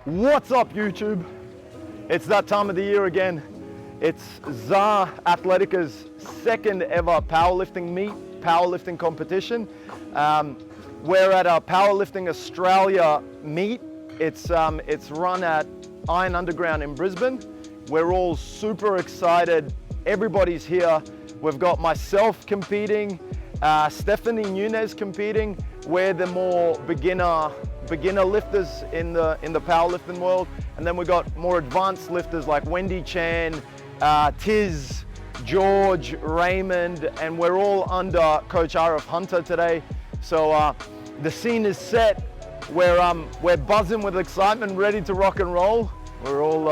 What's up, YouTube? It's that time of the year again. It's ZAR Athletica's second ever powerlifting meet, powerlifting competition. We're at our Powerlifting Australia meet. It's run at Iron Underground in Brisbane. We're all super excited. Everybody's here. We've got myself competing, Stephanie Nunez competing. We're the more beginner lifters in the powerlifting world, and then we got more advanced lifters like Wendy Chan, Tiz, George, Raymond, and we're all under Coach Arief Hunter today. So the scene is set. We're buzzing with excitement, ready to rock and roll. We're all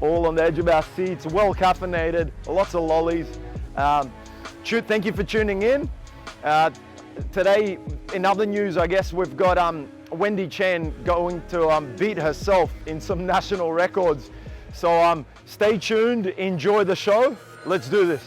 on the edge of our seats, well caffeinated, lots of lollies. Thank you for tuning in. Today, in other news, I guess we've got Wendy Chan going to beat herself in some national records. So stay tuned, enjoy the show. Let's do this.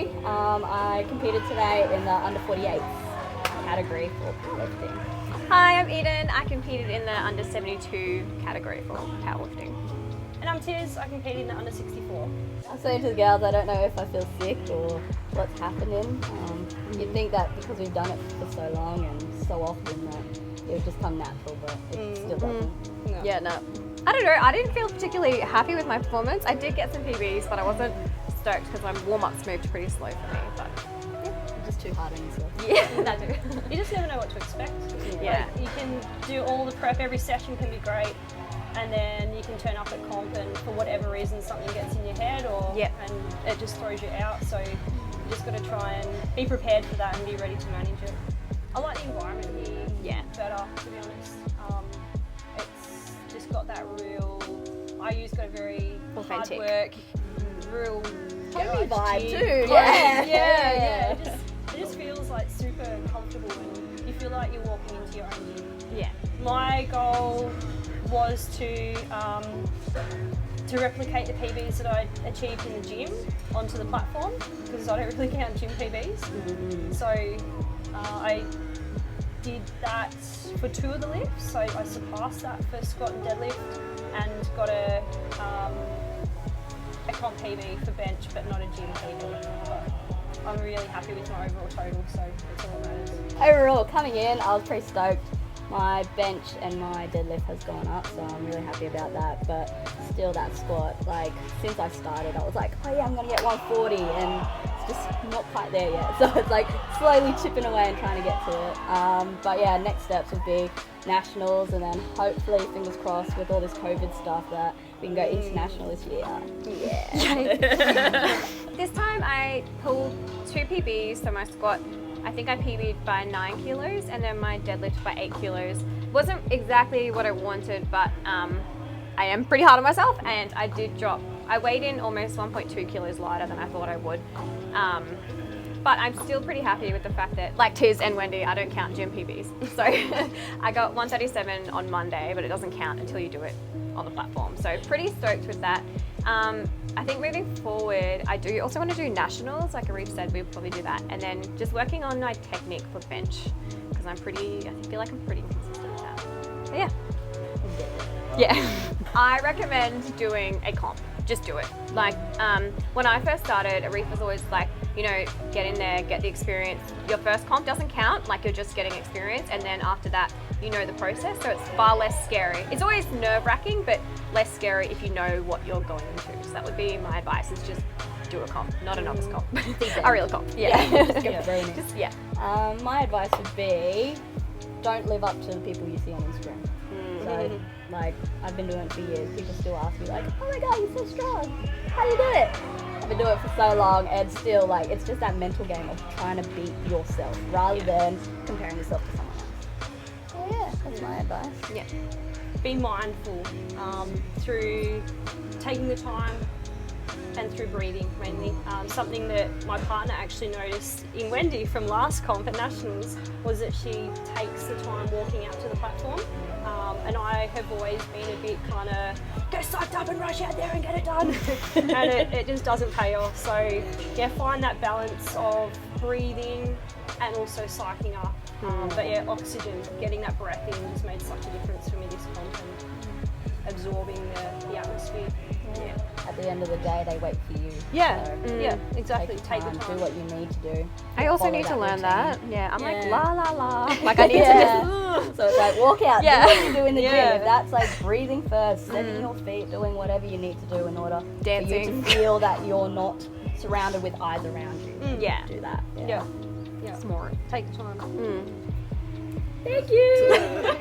Wendy. I competed today in the under 48 category for powerlifting. Hi, I'm Eden. I competed in the under 72 category for powerlifting. And I'm Tiz. I competed in the under 64. I was saying to the girls, I don't know if I feel sick or what's happening. You'd think that because we've done it for so long and so often that it would just come natural, but it still doesn't. No. Yeah, no. I don't know. I didn't feel particularly happy with my performance. I did get some PBs, but I wasn't stoked because my warm-ups moved pretty slow for me. But You're just too hard on yourself. yeah, that do. You just never know what to expect. Yeah. Like, you can do all the prep, every session can be great, and then you can turn up at comp and for whatever reason something gets in your head and it just throws you out. So you just got to try and be prepared for that and be ready to manage it. I like the environment here better, to be honest. It's just got that real, I got a very authentic, hard work, real Homey vibe gym. too. Yeah. It just feels like super comfortable and you feel like you're walking into your own gym. Yeah. My goal was to replicate the PBs that I achieved in the gym onto the platform because I don't really count gym PBs. So I did that for 2 of the lifts. So I surpassed that for squat and deadlift and got a comp PB for bench, but not a gym PB. But I'm really happy with my overall total, so it's all that matters. Overall, coming in, I was pretty stoked. My bench and my deadlift has gone up, so I'm really happy about that. But still, that squat, like since I started, I was like, oh yeah, I'm gonna get 140, and it's just not quite there yet. So it's like slowly chipping away and trying to get to it. But yeah, next steps would be nationals, and then hopefully, fingers crossed, with all this COVID stuff, that we can go international this year. Yeah. This time I pulled 2 PBs, so my squat, I think I PB'd by 9 kilos and then my deadlift by 8 kilos. Wasn't exactly what I wanted, but I am pretty hard on myself and I did drop. I weighed in almost 1.2 kilos lighter than I thought I would. But I'm still pretty happy with the fact that, like Tiz and Wendy, I don't count gym PBs. So I got 137 on Monday, but it doesn't count until you do it on the platform. So pretty stoked with that. I think moving forward, I do also want to do nationals, like Arief said, we'll probably do that. And then just working on my technique for bench, because I feel like I'm pretty consistent with that. So yeah. I recommend doing a comp. Just do it. Like when I first started, Arief was always like, get in there, get the experience. Your first comp doesn't count, like you're just getting experience, and then after that, you know the process, so it's far less scary. It's always nerve-wracking, but less scary if you know what you're going into. So that would be my advice, is just do a comp, not a novice comp. A real comp. My advice would be, don't live up to the people you see on Instagram. So, like, I've been doing it for years. People still ask me, like, oh my God, you're so strong. How do you do it? I've been doing it for so long, and still, like, it's just that mental game of trying to beat yourself rather than comparing yourself to someone else. So, yeah, that's my advice. Yeah. Be mindful through taking the time and through breathing mainly. Something that my partner actually noticed in Wendy from last comp at Nationals was that she takes the time walking out to the platform. And I have always been a bit kind of go psyched up and rush out there and get it done. And it just doesn't pay off. So yeah, find that balance of breathing and also psyching up. But yeah, oxygen, getting that breath in just made such a difference for me this comp and absorbing the atmosphere. Yeah. At the end of the day, they wait for you. Yeah, So yeah, exactly. take the time, do what you need to do. I also Follow need to learn routine. that. Yeah, I'm like, Yeah. la la la. Like I need to just, So it's like, walk out, Yeah. do what you do in the Yeah. gym. If that's like breathing first, setting your feet, doing whatever you need to do in order for Dancing. you to feel that you're not surrounded with eyes around you. Yeah. Do that. Yeah. smart. Take the time. Thank you.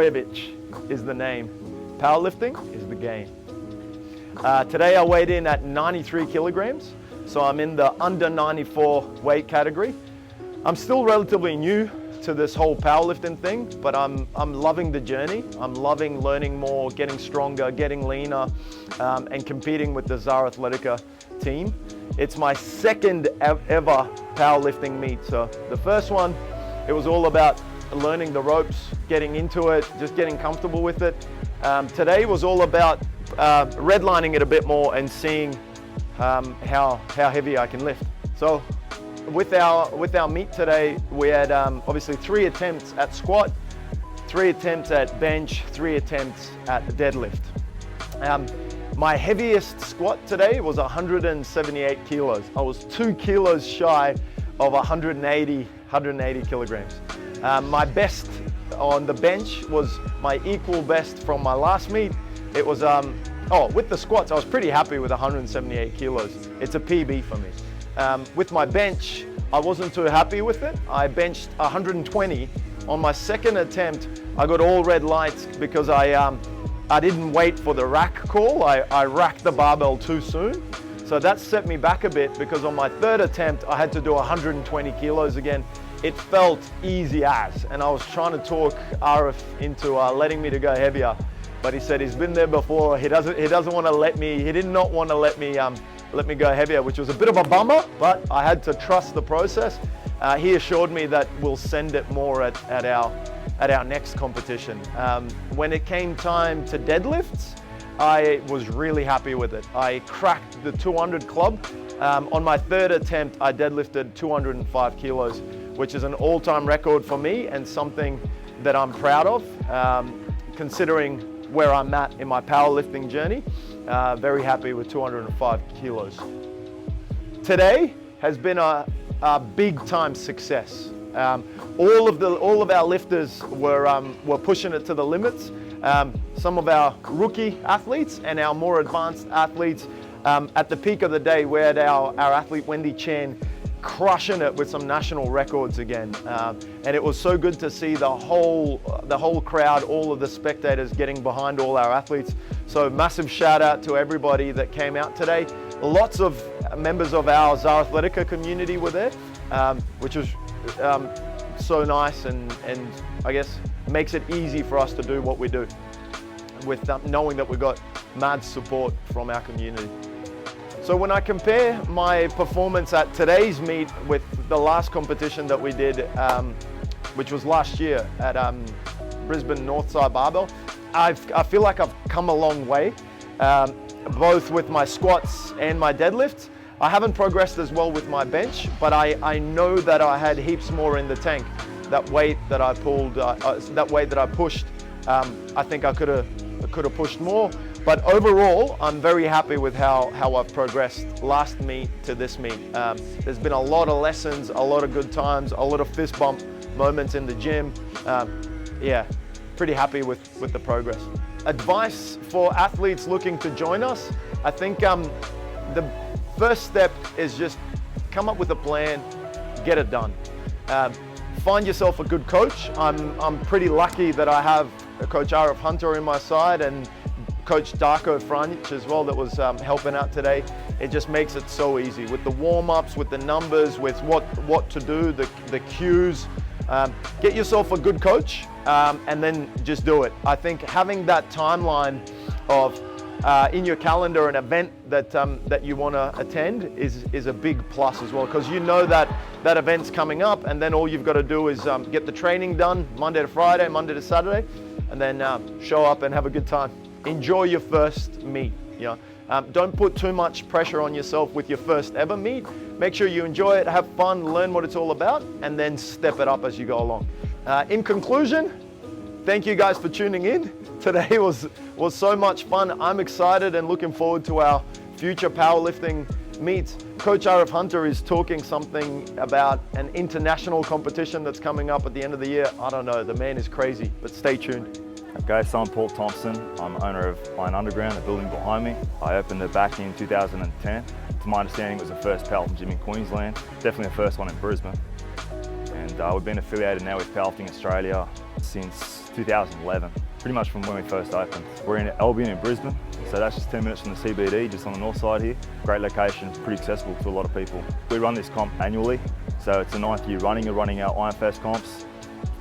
Borojevic is the name. Powerlifting is the game. Today I weighed in at 93 kilograms, so I'm in the under 94 weight category. I'm still relatively new to this whole powerlifting thing, but I'm loving the journey. I'm loving learning more, getting stronger, getting leaner, and competing with the ZAR Athletica team. It's my second ever powerlifting meet. So the first one, it was all about learning the ropes, getting into it, just getting comfortable with it. Today was all about redlining it a bit more and seeing how heavy I can lift. So with our meet today, we had obviously 3 attempts at squat, 3 attempts at bench, 3 attempts at deadlift. My heaviest squat today was 178 kilos. I was 2 kilos shy of 180 kilograms. My best on the bench was my equal best from my last meet. It was, with the squats, I was pretty happy with 178 kilos. It's a PB for me. With my bench, I wasn't too happy with it. I benched 120. On my second attempt, I got all red lights because I didn't wait for the rack call. I racked the barbell too soon. So that set me back a bit because on my third attempt, I had to do 120 kilos again. It felt easy as, and I was trying to talk Arief into letting me to go heavier, but he said he's been there before. He doesn't want to let me. He did not want to let me go heavier, which was a bit of a bummer, but I had to trust the process. He assured me that we'll send it more at our next competition. When it came time to deadlifts, I was really happy with it. I cracked the 200 club. On my third attempt, I deadlifted 205 kilos, which is an all-time record for me and something that I'm proud of, considering where I'm at in my powerlifting journey. Very happy with 205 kilos. Today has been a big time success. All of our lifters were pushing it to the limits. Some of our rookie athletes and our more advanced athletes, at the peak of the day, we had our athlete Wendy Chan crushing it with some national records again. And it was so good to see the whole crowd, all of the spectators getting behind all our athletes. So massive shout out to everybody that came out today. Lots of members of our ZAR Athletica community were there, which was so nice and I guess makes it easy for us to do what we do with knowing that we've got mad support from our community. So when I compare my performance at today's meet with the last competition that we did, which was last year at Brisbane Northside Barbell, I feel like I've come a long way, both with my squats and my deadlifts. I haven't progressed as well with my bench, but I know that I had heaps more in the tank. That weight that I pulled, that weight that I pushed, I think I could have pushed more. But overall, I'm very happy with how I've progressed last meet to this meet. There's been a lot of lessons, a lot of good times, a lot of fist bump moments in the gym. Yeah, pretty happy with the progress. Advice for athletes looking to join us, I think the first step is just come up with a plan, get it done. Find yourself a good coach. I'm pretty lucky that I have Coach Arief Hunter in my side and Coach Darko Franjic as well that was helping out today. It just makes it so easy with the warm-ups, with the numbers, with what to do, the cues. Get yourself a good coach and then just do it. I think having that timeline of in your calendar an event that you want to attend is a big plus as well, because you know that event's coming up, and then all you've got to do is get the training done Monday to Friday, Monday to Saturday, and then show up and have a good time. Enjoy your first meet. You know? Don't put too much pressure on yourself with your first ever meet. Make sure you enjoy it, have fun, learn what it's all about, and then step it up as you go along. In conclusion, thank you guys for tuning in. Today was so much fun. I'm excited and looking forward to our future powerlifting meets. Coach Arief Hunter is talking something about an international competition that's coming up at the end of the year. I don't know, the man is crazy, but stay tuned. Okay, so I'm Paul Thompson. I'm owner of Iron Underground, the building behind me. I opened it back in 2010. To my understanding, it was the first powerlifting gym in Queensland. Definitely the first one in Brisbane. And we've been affiliated now with Powerlifting Australia since 2011, pretty much from when we first opened. We're in Albion in Brisbane, so that's just 10 minutes from the CBD, just on the north side here. Great location, pretty accessible to a lot of people. We run this comp annually, so it's the 9th year running. We're running our Iron Fest comps.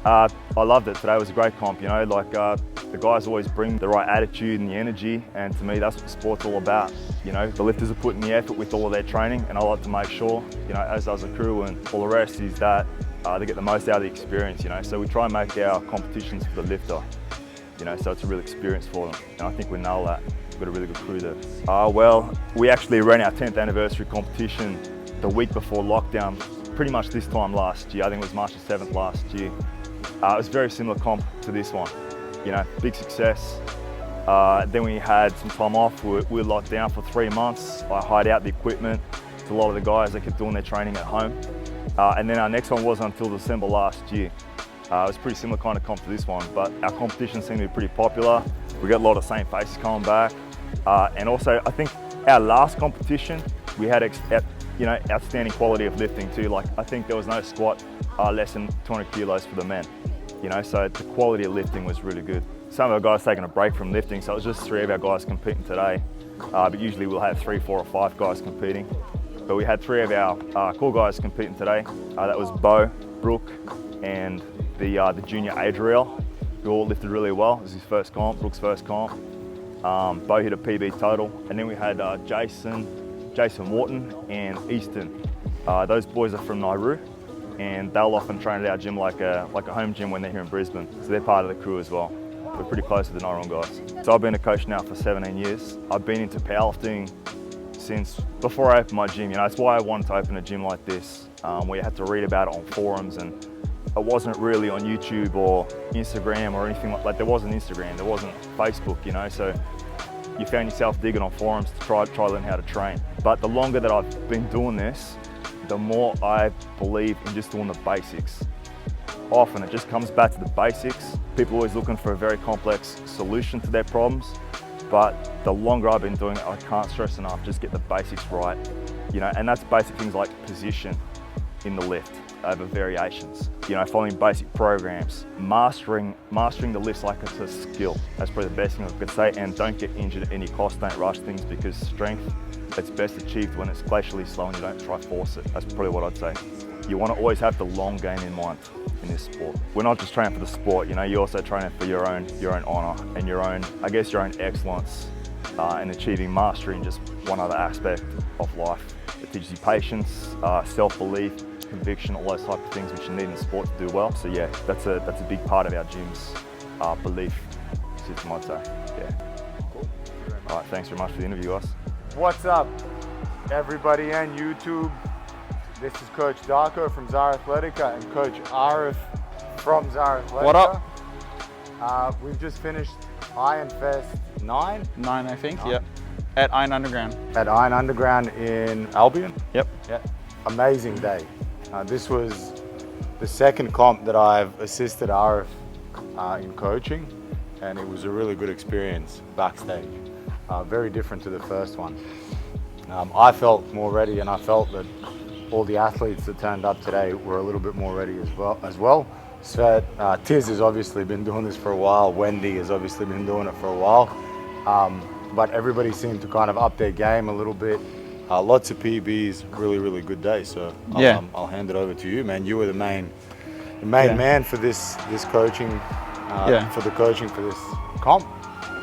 I loved it. Today was a great comp, you know, like the guys always bring the right attitude and the energy, and to me that's what the sport's all about. You know, the lifters are putting the effort with all of their training, and I like to make sure, you know, as does the crew and all the rest, is that they get the most out of the experience, you know. So we try and make our competitions for the lifter, you know, so it's a real experience for them, and I think we nail that. We've got a really good crew there. Well, we actually ran our 10th anniversary competition the week before lockdown, pretty much this time last year. I think it was March the 7th last year. It was a very similar comp to this one, you know, big success. Then we had some time off. We were locked down for 3 months. I hired out the equipment to a lot of the guys that kept doing their training at home. And then our next one wasn't until December last year. It was a pretty similar kind of comp to this one, but our competition seemed to be pretty popular. We got a lot of same faces coming back. And also, I think our last competition, we had you know, outstanding quality of lifting too. Like, I think there was no squat less than 200 kilos for the men. You know, so the quality of lifting was really good. Some of our guys taking a break from lifting, so it was just 3 of our guys competing today. But usually we'll have 3, 4 or 5 guys competing. But we had 3 of our core guys competing today. That was Bo, Brooke, and the junior Adriel, who all lifted really well. It was his first comp, Brooke's first comp. Bo hit a PB total. And then we had Jason Wharton and Easton. Those boys are from Nauru, and they'll often train at our gym like a home gym when they're here in Brisbane. So they're part of the crew as well. We're pretty close to the Nauruan guys. So I've been a coach now for 17 years. I've been into powerlifting since before I opened my gym. You know, that's why I wanted to open a gym like this, where you had to read about it on forums, and it wasn't really on YouTube or Instagram or anything like there wasn't Instagram, there wasn't Facebook, you know, so you found yourself digging on forums to try learn how to train. But the longer that I've been doing this, the more I believe in just doing the basics. Often it just comes back to the basics. People are always looking for a very complex solution to their problems, but the longer I've been doing it, I can't stress enough, just get the basics right. You know, and that's basic things like position in the lift over variations. You know, following basic programs, mastering the lifts like it's a skill. That's probably the best thing I could say, and don't get injured at any cost, don't rush things, because strength, it's best achieved when it's glacially slow and you don't try to force it. That's probably what I'd say. You want to always have the long game in mind in this sport. We're not just training for the sport, you know, you're also training for your own honour and your own excellence in achieving mastery in just one other aspect of life. It teaches you patience, self-belief, conviction, all those type of things which you need in sport to do well. So yeah, that's a big part of our gym's belief system, I'd say. Yeah. Cool. All right, thanks very much for the interview, guys. What's up, everybody on YouTube? This is Coach Darko from ZAR Athletica and Coach Arief from ZAR Athletica. What up? We've just finished Iron Fest 9? 9, I think, yep. At Iron Underground. At Iron Underground in Albion? Yep. Yeah. Amazing day. This was the second comp that I've assisted Arief in coaching, and it was a really good experience backstage. Very different to the first one. I felt more ready, and I felt that all the athletes that turned up today were a little bit more ready as well. Svet, Tiz has obviously been doing this for a while. Wendy has obviously been doing it for a while. But everybody seemed to kind of up their game a little bit. Lots of PBs, really good day. So I'll hand it over to you, man. You were the main man for this coaching, for the coaching for this comp.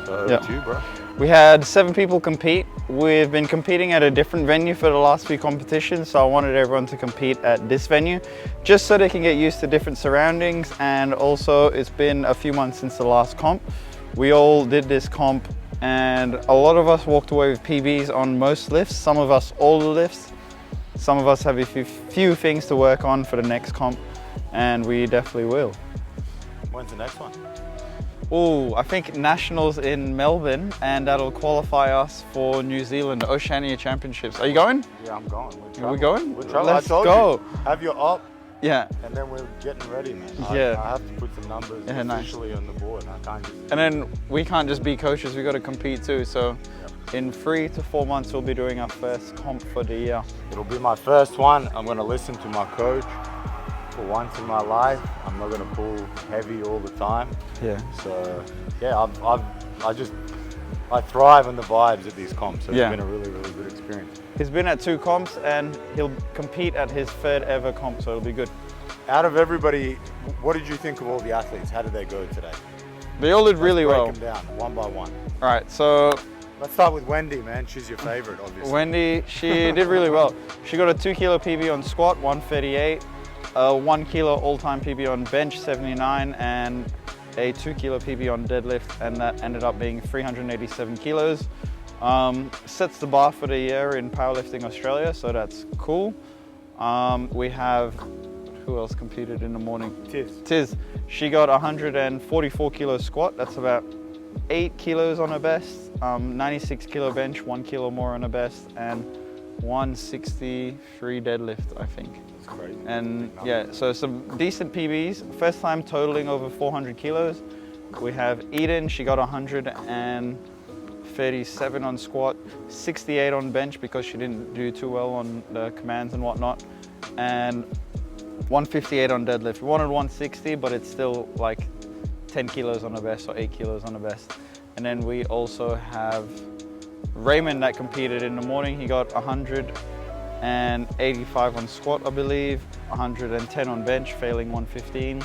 So over to you, bro. We had 7 people compete. We've been competing at a different venue for the last few competitions, so I wanted everyone to compete at this venue, just so they can get used to different surroundings, and also it's been a few months since the last comp. We all did this comp, and a lot of us walked away with PBs on most lifts, some of us all the lifts. Some of us have a few things to work on for the next comp, and we definitely will. When's the next one? Oh, I think Nationals in Melbourne, and that'll qualify us for New Zealand Oceania Championships. Are you going? Yeah, I'm going. Are we going? We're traveling. Let's I told go. You, have your up. Yeah. And then we're getting ready, man. Yeah. I have to put some numbers officially on the board. I can't just... And then we can't just be coaches, we got to compete too. So in 3 to 4 months, we'll be doing our first comp for the year. It'll be my first one. I'm going to listen to my coach for once in my life. I'm not going to pull heavy all the time. Yeah. So yeah, I thrive on the vibes at these comps. So Yeah. it's been a really, really good experience. He's been at 2 comps and he'll compete at his 3rd ever comp, so it'll be good. Out of everybody, what did you think of all the athletes? How did they go today? They all did really well. Break them down one by one. All right, so Let's start with Wendy, man. She's your favorite, obviously. Wendy, she did really well. She got a 2 kilo PB on squat, 138, a 1 kilo all-time PB on bench, 79, and a 2 kilo PB on deadlift, and that ended up being 387 kilos. Sets the bar for the year in powerlifting Australia, so that's cool. We have, who else competed in the morning? Tiz. She got 144 kilo squat, that's about 8 kilos on her best, 96 kilo bench, 1 kilo more on her best, and 163 deadlift, I think. That's crazy. And yeah, so some decent PBs. First time totaling over 400 kilos. We have Eden, she got 137 on squat, 68 on bench because she didn't do too well on the commands and whatnot, and 158 on deadlift. We wanted 160, but it's still like 10 kilos on the best or 8 kilos on the best. And then we also have Raymond that competed in the morning. He got 185 on squat, I believe, 110 on bench, failing 115,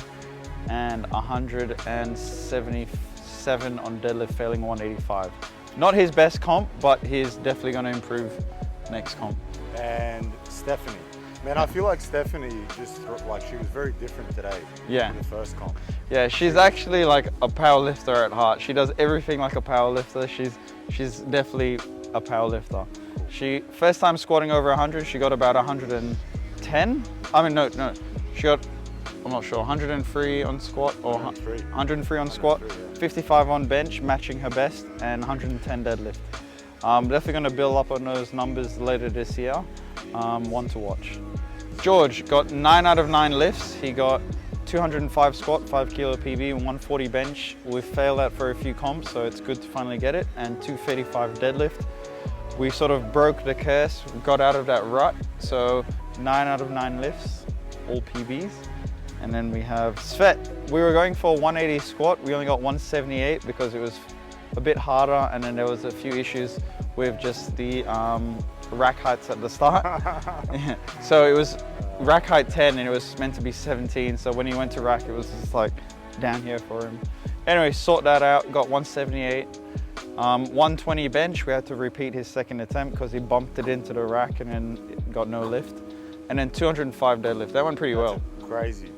and 177 on deadlift, failing 185. Not his best comp, but he's definitely going to improve next comp. And Stephanie. Man, I feel like Stephanie just, she was very different today. Yeah. In the first comp. Yeah, she's actually like a power lifter at heart. She does everything like a power lifter. She's definitely a power lifter. She, first time squatting over 100, she got about 110. I mean, no. She got, I'm not sure, 103 on squat or 103 on squat, 55 on bench, matching her best, and 110 deadlift. Definitely going to build up on those numbers later this year. One to watch. George got 9 out of 9 lifts. He got 205 squat, 5 kilo PB, and 140 bench. We've failed that for a few comps, so it's good to finally get it, and 235 deadlift. We sort of broke the curse, got out of that rut, so 9 out of 9 lifts, all PBs. And then we have Svet. We were going for 180 squat. We only got 178 because it was a bit harder, and then there was a few issues with just the rack heights at the start. Yeah. So it was rack height 10 and it was meant to be 17. So when he went to rack, it was just like down here for him. Anyway, sort that out, got 178. 120 bench, we had to repeat his second attempt because he bumped it into the rack and then got no lift. And then 205 deadlift, that went pretty well. That's a crazy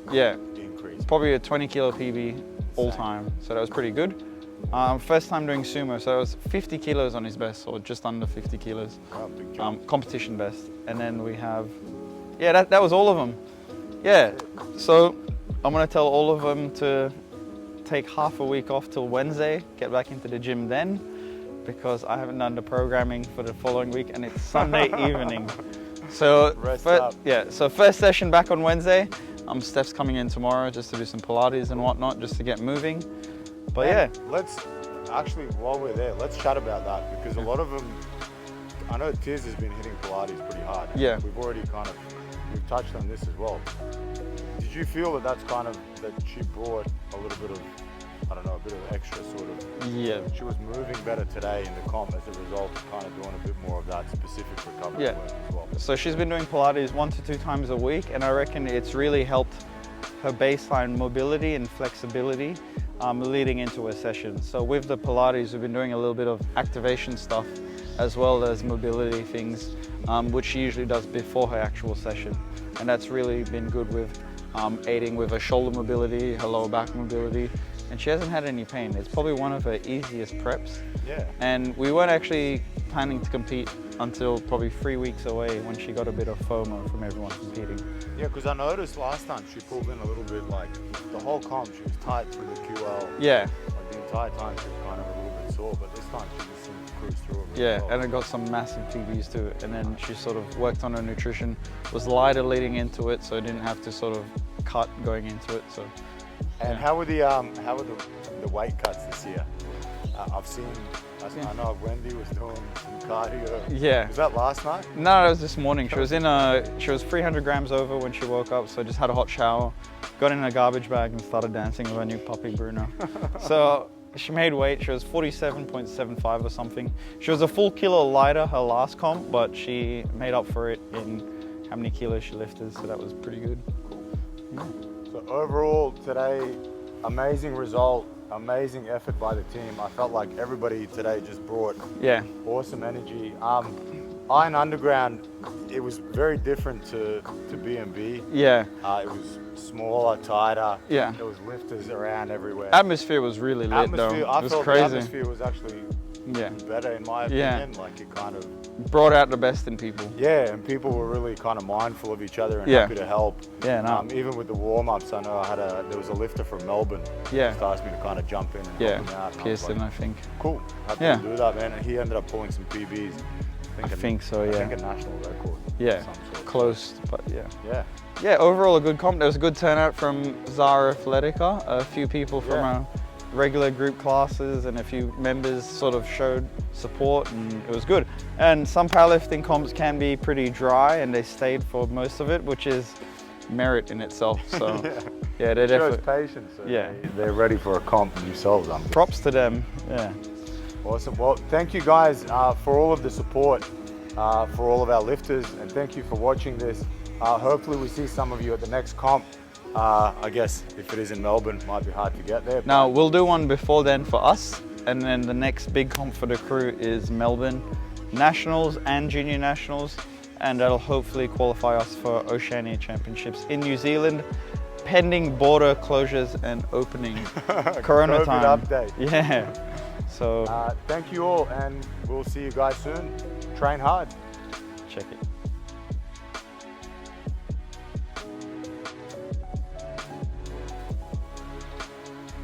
increase. Probably a 20 kilo PB all time, so that was pretty good. First time doing sumo, so it was 50 kilos on his best, or just under 50 kilos. Oh, big jump. Competition best. And then we have, yeah, that was all of them. Yeah, so I'm gonna tell all of them to take half a week off till Wednesday, get back into the gym then, because I haven't done the programming for the following week and it's Sunday evening. So, so first session back on Wednesday. Steph's coming in tomorrow just to do some Pilates and whatnot, just to get moving. But yeah. Let's, actually, while we're there, let's chat about that, because a lot of them, I know Tiz has been hitting Pilates pretty hard. Yeah. We've already we've touched on this as well. Did you feel that that she brought a little bit of, I don't know, a bit of extra sort of, she was moving better today in the comp as a result of kind of doing a bit more of that specific recovery work as well? So she's been doing Pilates 1 to 2 times a week, and I reckon it's really helped her baseline mobility and flexibility leading into a session. So with the Pilates, we've been doing a little bit of activation stuff as well as mobility things, which she usually does before her actual session. And that's really been good with aiding with her shoulder mobility, her lower back mobility, and she hasn't had any pain. It's probably one of her easiest preps. Yeah. And we weren't actually planning to compete until probably 3 weeks away when she got a bit of FOMO from everyone competing. Yeah, because I noticed last time she pulled in a little bit, like the whole comp, she was tight through the QL. Yeah. Like the entire time she was kind of a little bit sore, but this time she just seemed to cruise through it. Yeah, and it got some massive PBs to it. And then she sort of worked on her nutrition, was lighter leading into it, so didn't have to sort of cut going into it. So And how were the weight cuts this year? I know Wendy was doing some cardio. Yeah. Was that last night? No, that was this morning. She was 300 grams over when she woke up, so I just had a hot shower, got in a garbage bag and started dancing with her new puppy, Bruno. So she made weight. She was 47.75 or something. She was a full kilo lighter her last comp, but she made up for it in how many kilos she lifted, so that was pretty good. Yeah. So overall today, amazing result, amazing effort by the team. I felt like everybody today just brought awesome energy. Iron Underground, it was very different to B&B. Yeah. It was smaller, tighter. Yeah. There was lifters around everywhere. Atmosphere was really lit though. I It was felt crazy. the atmosphere was actually better in my opinion. Like it kind of brought out the best in people. Yeah, and people were really kind of mindful of each other and Yeah. happy to help. Yeah, no. Even with the warm-ups, I know there was a lifter from Melbourne. Yeah. Just asked me to kind of jump in and help him out. And Pearson, I think. Cool, happy Yeah. to do that, man. And he ended up pulling some PBs. I think so, yeah. I think a national record. Yeah, of some sort. close, but yeah. Yeah. Yeah, overall a good comp. There was a good turnout from ZAR Athletica. A few people from our regular group classes and a few members sort of showed support, and it was good. And some powerlifting comps can be pretty dry, and they stayed for most of it, which is merit in itself. So yeah, they Shows definitely. patience. So Yeah. they're ready for a comp themselves. Props to them. Yeah. Awesome. Well, thank you guys for all of the support for all of our lifters, and thank you for watching this. Hopefully we see some of you at the next comp. I guess if it is in Melbourne, it might be hard to get there. Now we'll do one before then for us, and then the next big comp for the crew is Melbourne Nationals and Junior Nationals, and that'll hopefully qualify us for Oceania Championships in New Zealand, pending border closures and opening Corona COVID time. update. Yeah. So Thank you all, and we'll see you guys soon. Train hard. check it.